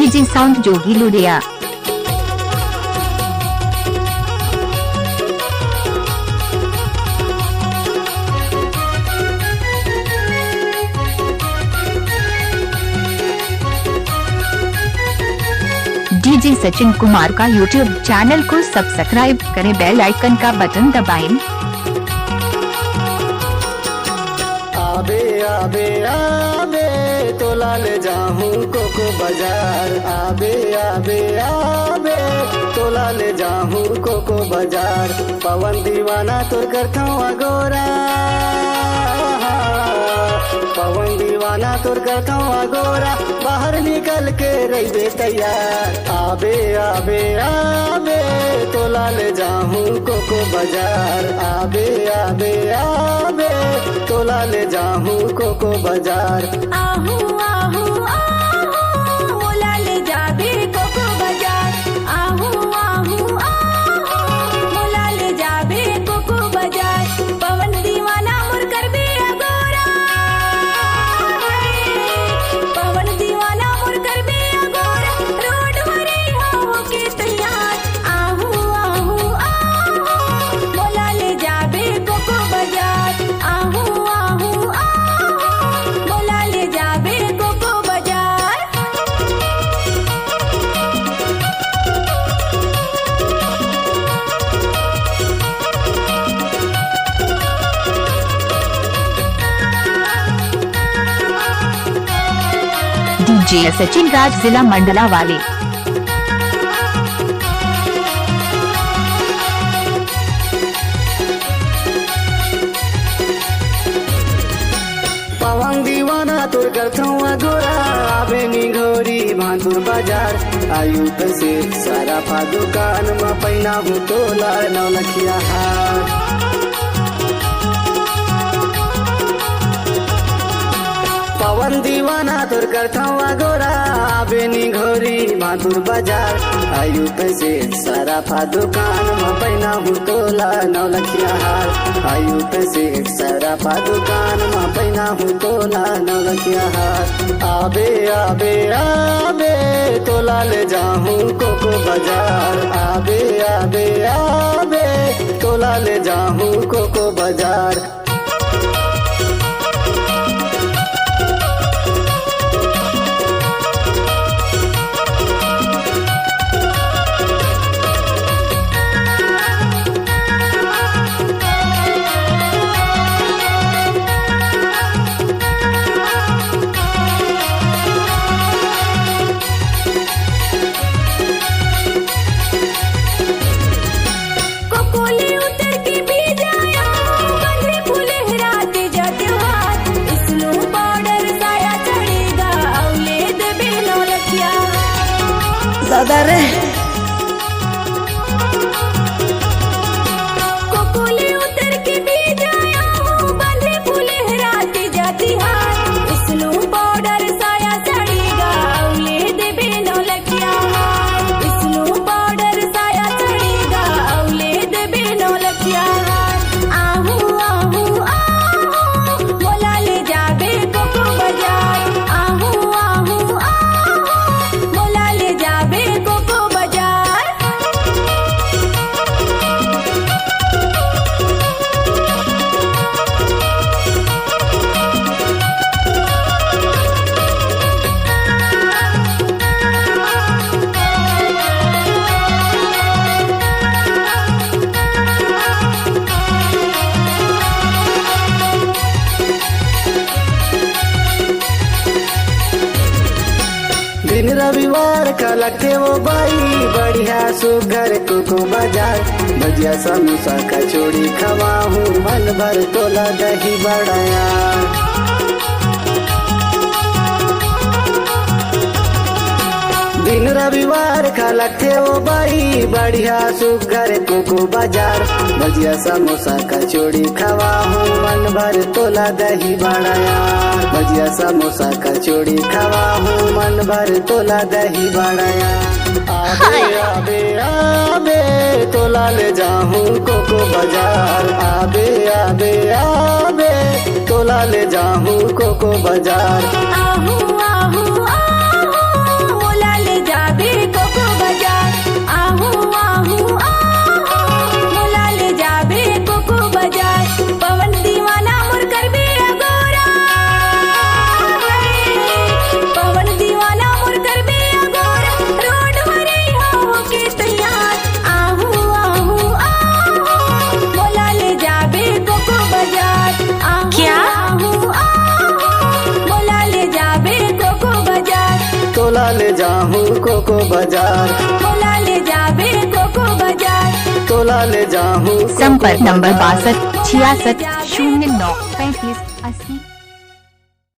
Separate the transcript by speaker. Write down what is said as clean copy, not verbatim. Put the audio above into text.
Speaker 1: DJ sound जोगी Ludiya. DJ Sachin Kumar का YouTube channel को सब्सक्राइब करें, बेल आइकन का बटन दबाएं।
Speaker 2: आबे आबे आबे तोला ले जाऊं कोको बाजार। आबे आबे आबे तोला ले जाऊं कोको बाजार। पवन दीवाना तोर करता गोरा, पवन दीवाना तोर करता गोरा। बाहर निकल के रही तैयार। आबे आबे आबे तोला ले जाऊं कोको बाजार। आबे आबे आबे तोला ले जाऊं कोको बाजार।
Speaker 3: आहू आहू आहू मोला ले जाबे कोको बाजार। आहू आहू आहू मोला ले जाबे कोको बाजार। पवन दीवाना मोर करबे अगोरा, पवन दीवाना मोर करबे अगोरा। रोड मरे हो के तैयार। आहू आहू आहू मोला ले जाबे कोको बाजार। आहू आहू आहू मोला ले जाबे कोको बाजार।
Speaker 1: डीजे सचिन राज जिला मंडला वाले।
Speaker 2: पवन दीवाना तोर करता गोरा। आबे निघोरी भांदुर बाजार। आयु से सारा फा दुकान में पैना हूँ तोला नौलखिया हार। पवन दीवाना तोर करता गोरा। आबे निघोरी भांदुर बाजार। आयु से सारा फा दुकान में पैना हूँ तोला नौलखिया हार। आयु से सारा फा दुकान में पैना हूँ तोला नौलखिया हार। आबे आबे आबे तोला ले जाऊं कोको बाजार। आबे आबे आबे तोला ले जाऊं कोको बाजार।
Speaker 3: कोकोले उतर के भी जाया, बंधे फूले हराते जाते हाथ। स्नो पाउडर साया चढ़ेगा, औले देबे नौलखिया।
Speaker 2: दादा रे
Speaker 3: कोकोले उतर के भी जाया, बंधे फूले हराते जाते हाथ। स्नो पाउडर साया चढ़ेगा, औले देबे नौलखिया। स्नो पाउडर साया चढ़ेगा, औले देबे नौलखिया। आहू आहू आहू मोला ले जाबे कोको बाजार। आहू आहू आहू मोला ले जाबे कोको बाजार।
Speaker 2: दिन रविवार का लगते वो बाई। बढ़िया सुघर कोको बाजार। भजिया समोसा कचौड़ी खवा हूँ मन भर तोला दही बड़ाया। दिन रविवार का लगते वो बाई। बढ़िया सुघर कोको बाजार। भजिया समोसा कचौड़ी खवा हूँ मन भर तोला दही बड़ाया। भजिया समोसा कचौड़ी खवा हूँ मन भर तोला दही बड़ाया। आबे आबे आबे तोला ले जाऊं कोको बाजार। आबे आबे आबे तोला ले जाऊं कोको बाजार।
Speaker 3: आहू आहू आहू मोला ले
Speaker 2: जाहूँ कोको बाजार,
Speaker 3: मोला ले जाबे कोको बाजार।
Speaker 2: तोला ले जाहूँ
Speaker 1: संपर्क नंबर 62 66 09 35।